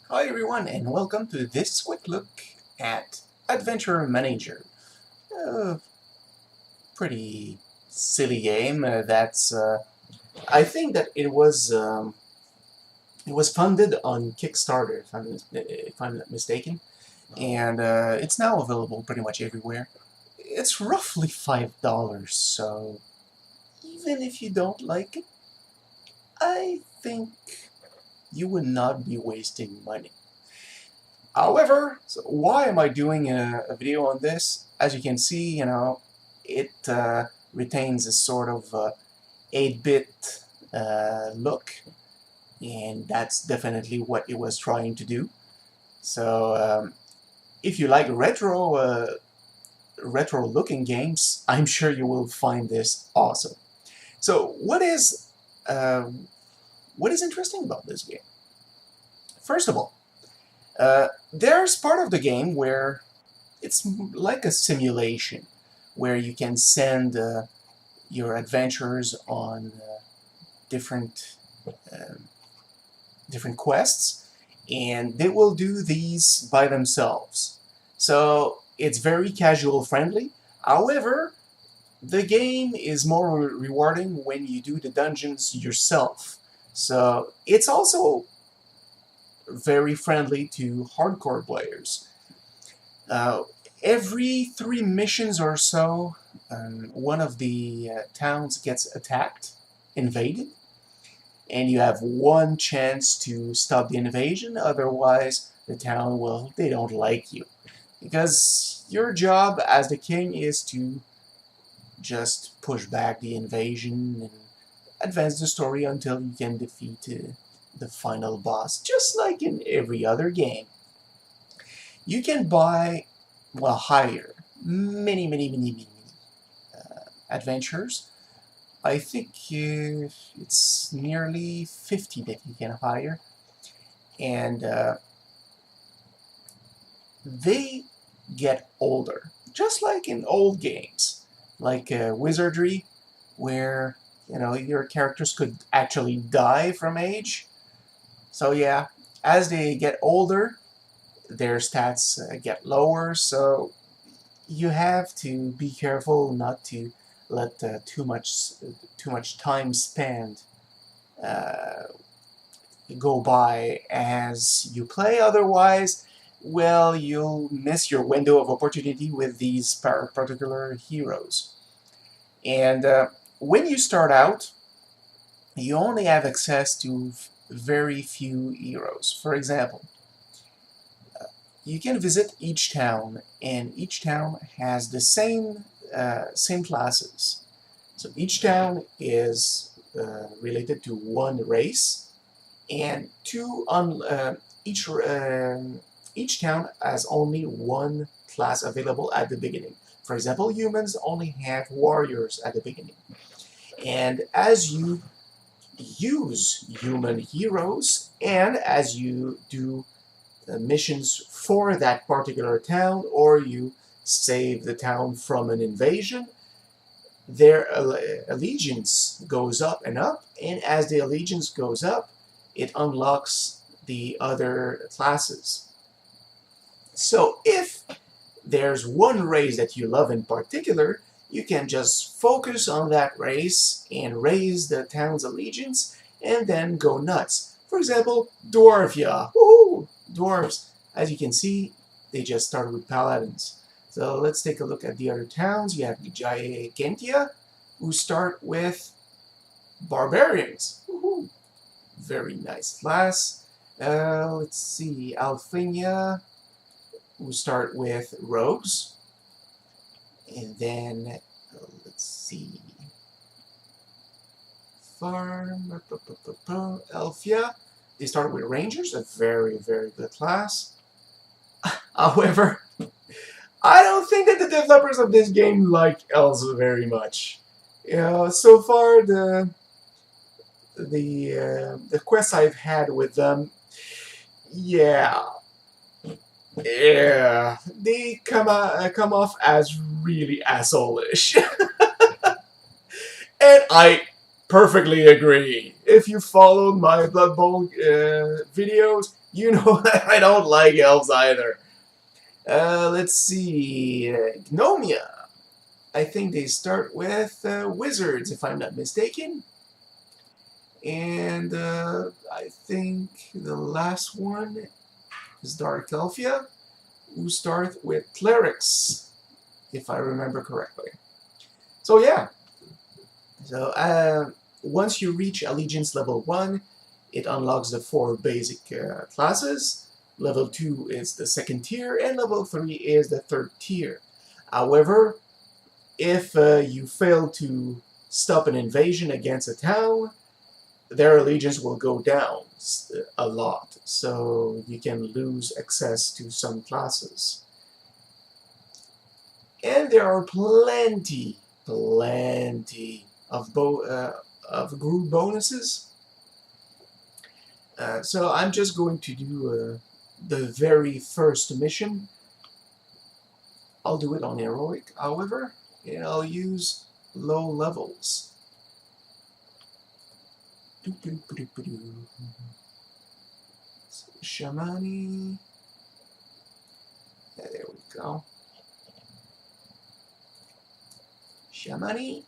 Hi everyone, and welcome to this quick look at Adventure Manager. A pretty silly game. I think that it was funded on Kickstarter, if I'm not mistaken, and it's now available pretty much everywhere. It's roughly $5, so even if you don't like it, I think you would not be wasting money. However, so why am I doing a video on this? As you can see, it retains a sort of 8-bit look, and that's definitely what it was trying to do. So if you like retro-looking games, I'm sure you will find this awesome. So uh, what is interesting about this game? First of all, there's part of the game where it's like a simulation where you can send your adventurers on different um, different quests, and they will do these by themselves. So it's very casual friendly. However, the game is more rewarding when you do the dungeons yourself. So it's also very friendly to hardcore players. Uh, every 3 missions or so, one of the towns gets attacked, invaded, and you have one chance to stop the invasion. Otherwise, the town they don't like you. Because your job as the king is to just push back the invasion and advance the story until you can defeat the final boss, just like in every other game. You can buy, well, hire many adventures. I think it's nearly 50 that you can hire, and they get older, just like in old games, like Wizardry, where your characters could actually die from age. So yeah, as they get older, their stats get lower, so you have to be careful not to let too much time spent uh, go by as you play. Otherwise, well, you'll miss your window of opportunity with these particular heroes. And when you start out, you only have access to very few heroes. For example, you can visit each town, and each town has the same classes. So each town is related to one race, and each town has only one class available at the beginning. For example, humans only have warriors at the beginning, and as you use human heroes, and as you do missions for that particular town, or you save the town from an invasion, their allegiance goes up and up, and as the allegiance goes up, it unlocks the other classes. So if there's one race that you love in particular, you can just focus on that race and raise the town's allegiance and then go nuts. For example, Dwarfia. Woohoo! Dwarves. As you can see, they just started with paladins. So let's take a look at the other towns. You have Gigantia, who start with barbarians. Woohoo! Very nice class. Let's see, Alfinia, who start with rogues. And then, let's see, Farm, Elfia, they start with rangers, a very good class. However, I don't think that the developers of this game like elves very much. So far the quests I've had with them, yeah, they come off as really asshole-ish. And I perfectly agree. If you followed my Blood Bowl videos, You know that I don't like elves either. Let's see. Gnomia. I think they start with wizards, if I'm not mistaken. And I think the last one is Dark Elfia, who start with clerics, if I remember correctly. So yeah. So once you reach Allegiance level 1, it unlocks the 4 basic classes. Level 2 is the second tier, and level 3 is the third tier. However, if you fail to stop an invasion against a town, their allegiance will go down a lot, so you can lose access to some classes. And there are plenty of group bonuses. So I'm just going to do the very first mission. I'll do it on heroic, however, and I'll use low levels. Shamani. Yeah, there we go. Shamani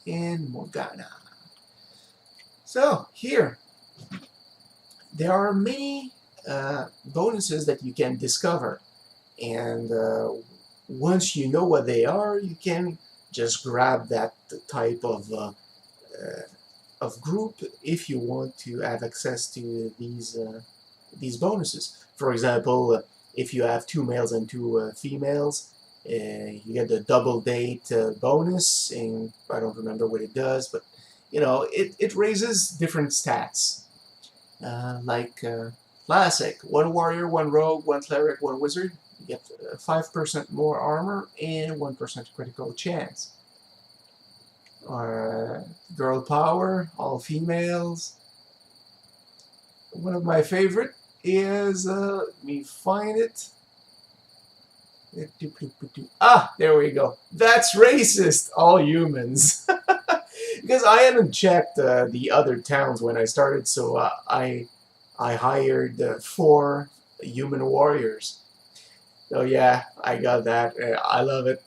and Morgana. So here, there are many bonuses that you can discover, and once you know what they are, you can just grab that type of group if you want to have access to these bonuses. For example, if you have 2 males and 2 females, you get the double date bonus, and I don't remember what it does, but you know, it raises different stats. Like classic, 1 warrior, 1 rogue, 1 cleric, 1 wizard. You get 5% more armor and 1% critical chance. Or girl power, all females. One of my favorite is, let me find it. Ah, there we go. That's racist, all humans. Because I hadn't checked the other towns when I started, so I hired 4 human warriors. So yeah, I got that. I love it.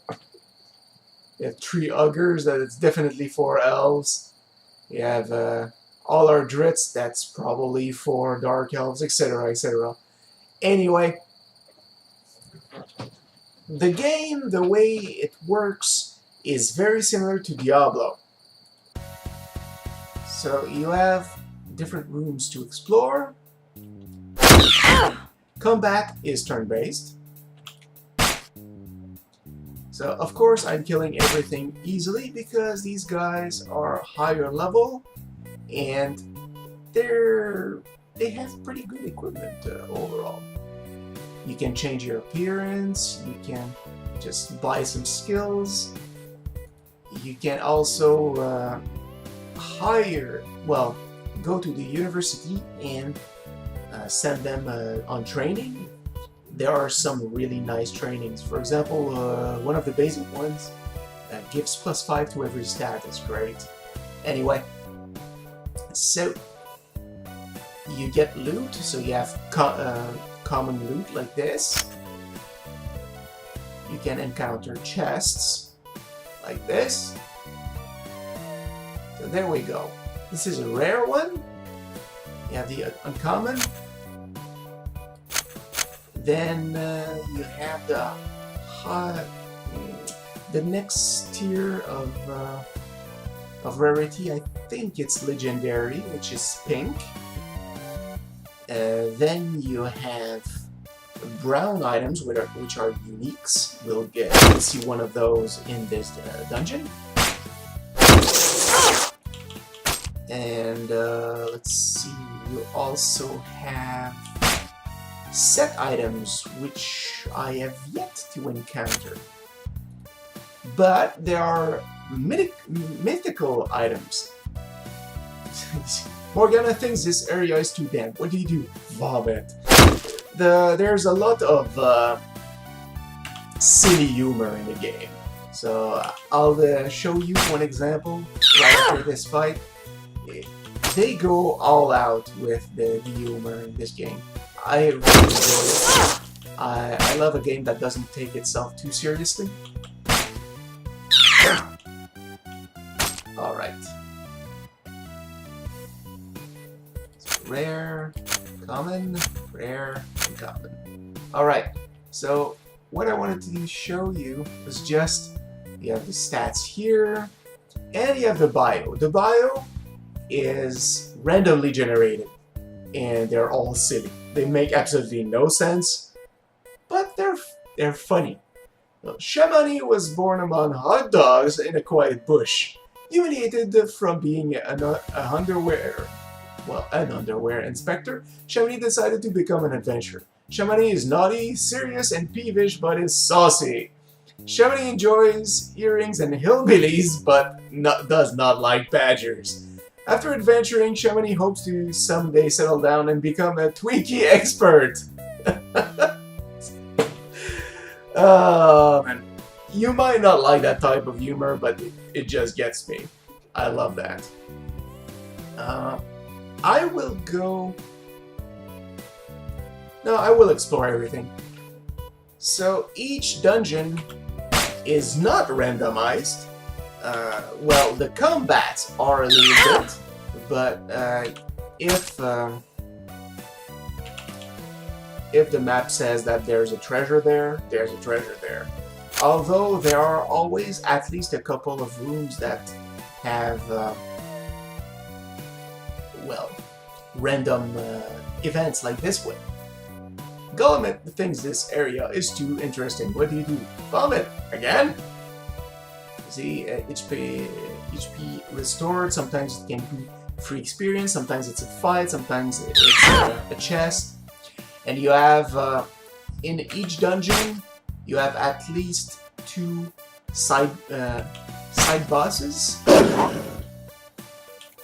You have 3 Uggers, that's definitely 4 elves. You have all our Drits, that's probably 4 dark elves, etc., etc. Anyway, the game, the way it works, is very similar to Diablo. So you have different rooms to explore. Combat is turn-based. So of course I'm killing everything easily because these guys are higher level and they have pretty good equipment overall. You can change your appearance, you can just buy some skills, you can also go to the university and send them on training. There are some really nice trainings. For example, one of the basic ones gives +5 to every stat. It's great. Anyway, so you get loot, so you have common loot like this. You can encounter chests like this. So there we go. This is a rare one. You have the uncommon. Then you have the next tier of rarity. I think it's legendary, which is pink. Then you have brown items, which are uniques. We'll see one of those in this dungeon. And let's see, you also have set items, which I have yet to encounter. But there are mythical items. Morgana thinks this area is too damp. What do you do? Vomit. There's a lot of silly humor in the game. So I'll show you one example right after this fight. they go all out with the humor in this game. I really enjoy it. I love a game that doesn't take itself too seriously. Alright. So rare, common, rare, and common. Alright, so what I wanted to show you was just, you have the stats here, and you have the bio. The bio is randomly generated, and they're all silly. They make absolutely no sense, but they're funny. Shamani was born among hot dogs in a quiet bush. Humiliated from being an underwear inspector, Shamani decided to become an adventurer. Shamani is naughty, serious, and peevish, but is saucy. Shamani enjoys earrings and hillbillies, but does not like badgers. After adventuring, Shamani hopes to someday settle down and become a Twinkie expert. Man. You might not like that type of humor, but it just gets me. I love that. I will go... No, I will explore everything. So each dungeon is not randomized. Well, the combats are a little bit, but if the map says that there's a treasure there, there's a treasure there. Although there are always at least a couple of rooms that have, well, random events like this one. Guillemot thinks this area is too interesting. What do you do? Vomit! Again? See, HP restored, sometimes it can be free experience, sometimes it's a fight, sometimes it's a chest. And you have, in each dungeon, you have at least 2 side bosses,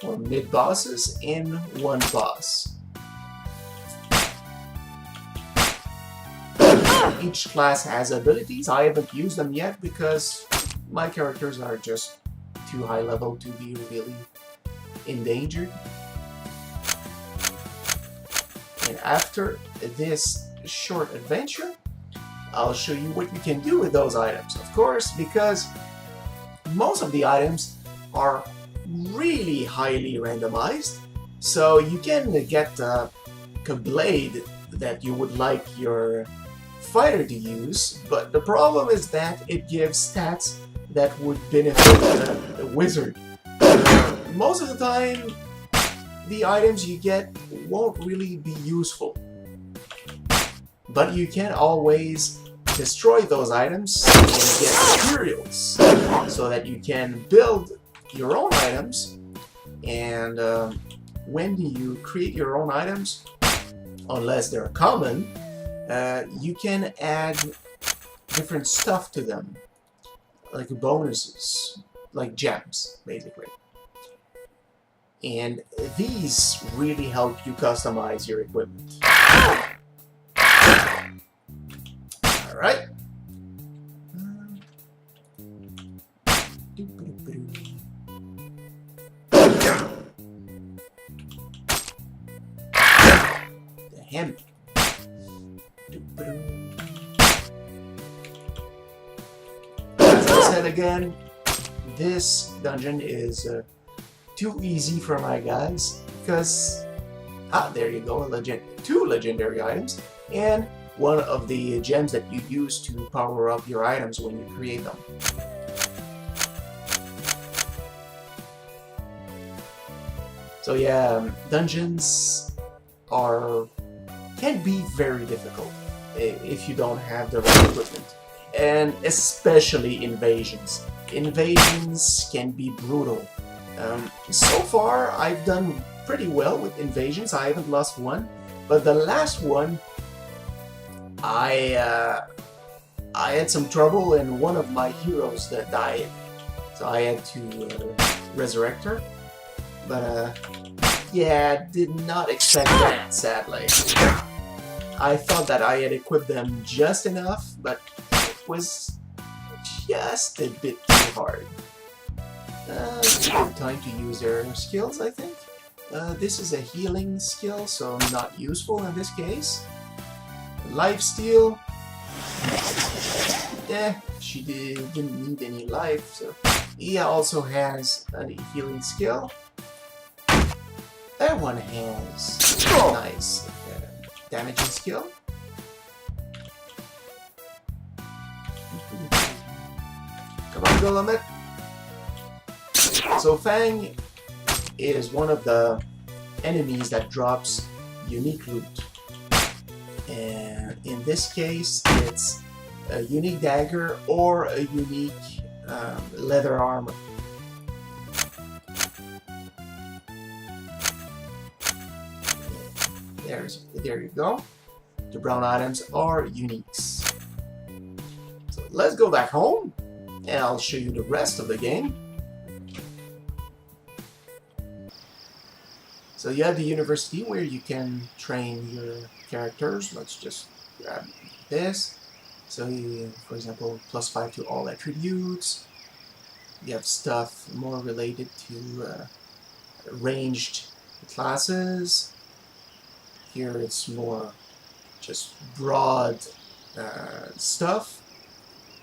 or mid bosses, and 1 boss. Each class has abilities. I haven't used them yet because my characters are just too high level to be really endangered. And after this short adventure, I'll show you what you can do with those items. Of course, because most of the items are really highly randomized, so you can get a blade that you would like your fighter to use, but the problem is that it gives stats that would benefit the wizard. Most of the time, the items you get won't really be useful, but you can always destroy those items and get materials so that you can build your own items. And when you create your own items, unless they're common, you can add different stuff to them, like bonuses, like gems, basically. And these really help you customize your equipment. Alright. The hemp. As I said again, this dungeon is too easy for my guys because there you go, 2 legendary items and one of the gems that you use to power up your items when you create them. So yeah, dungeons can be very difficult if you don't have the right equipment, and especially invasions. Invasions can be brutal. So far, I've done pretty well with invasions. I haven't lost one, but the last one, I had some trouble, and one of my heroes that died, so I had to resurrect her. But yeah, did not expect that, sadly. I thought that I had equipped them just enough, but it was just a bit too hard. Time to use their skills, I think. This is a healing skill, so not useful in this case. Lifesteal. She didn't need any life, so Ia also has a healing skill. That one has a nice damaging skill. Come on, go limit. So Fang is one of the enemies that drops unique loot. And in this case, it's a unique dagger or a unique leather armor. There you go. The brown items are uniques. So let's go back home and I'll show you the rest of the game. So you have the university where you can train your characters. Let's just grab this. So you, for example, +5 to all attributes. You have stuff more related to ranged classes. Here it's more just broad stuff.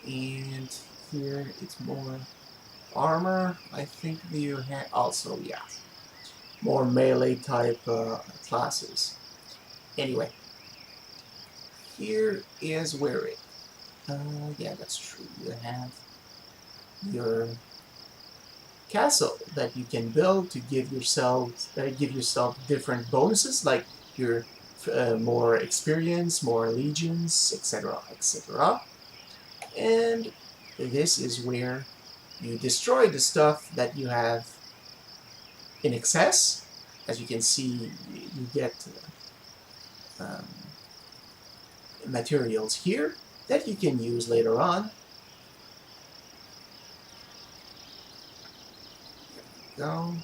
And here it's more armor. I think you have also, yeah, more melee type classes. Anyway, here is where it. Yeah, that's true. You have your castle that you can build to give yourself different bonuses, like your more experience, more legions, etc., etc. And this is where you destroy the stuff that you have in excess. As you can see, you get materials here that you can use later on. There we go.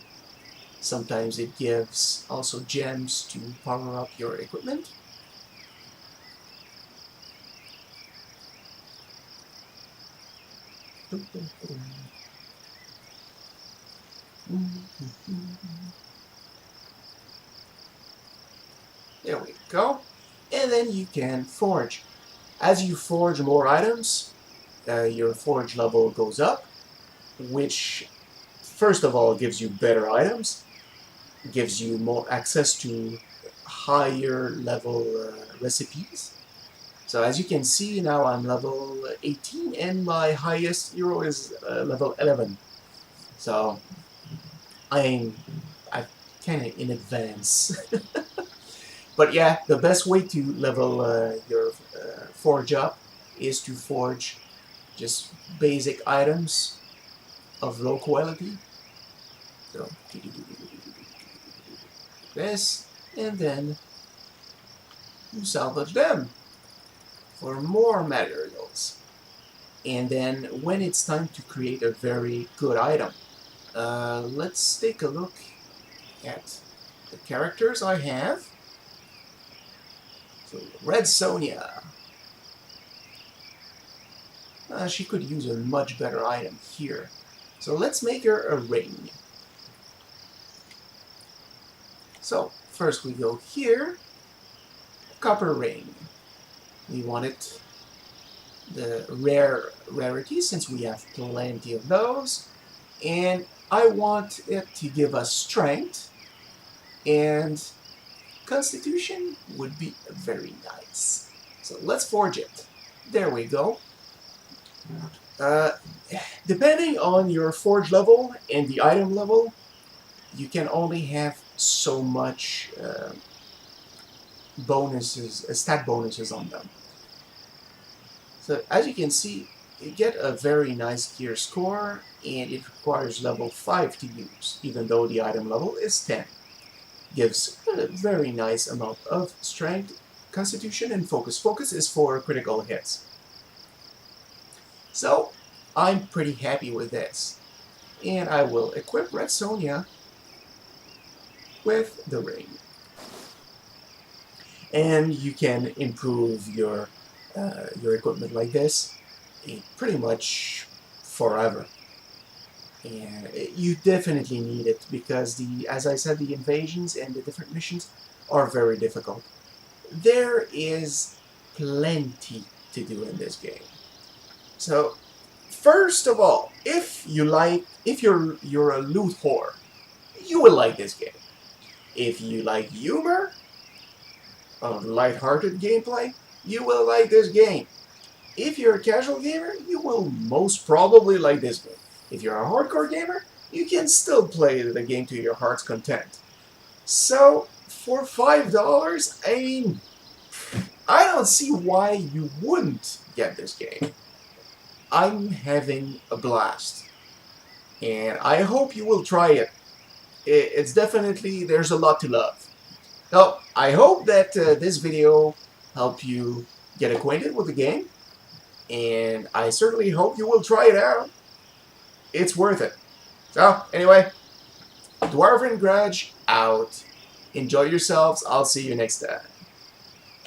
Sometimes it gives also gems to power up your equipment. There we go. And then you can forge. As you forge more items, your forge level goes up, which first of all gives you better items, gives you more access to higher level recipes. So as you can see, now I'm level 18 and my highest hero is level 11. So I'm kind of in advance. But yeah, the best way to level your forge up is to forge just basic items of low quality. So this, and then you salvage them for more materials. And then when it's time to create a very good item, let's take a look at the characters I have. So Red Sonja. She could use a much better item here. So let's make her a ring. So first we go here, copper ring. We want it the rarity since we have plenty of those, and I want it to give us strength, and constitution would be very nice. So let's forge it. There we go. Depending on your forge level and the item level, you can only have so much bonuses, stat bonuses on them. So as you can see, you get a very nice gear score, and it requires level 5 to use, even though the item level is 10. Gives a very nice amount of strength, constitution, and focus. Focus is for critical hits. So I'm pretty happy with this. And I will equip Red Sonja with the ring. And you can improve your equipment like this pretty much forever. And you definitely need it because as I said, the invasions and the different missions are very difficult. There is plenty to do in this game. So, first of all, if you're a loot whore, you will like this game. If you like humor, light-hearted gameplay, you will like this game. If you're a casual gamer, you will most probably like this game. If you're a hardcore gamer, you can still play the game to your heart's content. So, for $5, I mean, I don't see why you wouldn't get this game. I'm having a blast. And I hope you will try it. It's definitely, there's a lot to love. So, I hope that this video helped you get acquainted with the game. And I certainly hope you will try it out. It's worth it. So, anyway, Dwarven Grudge out. Enjoy yourselves. I'll see you next time.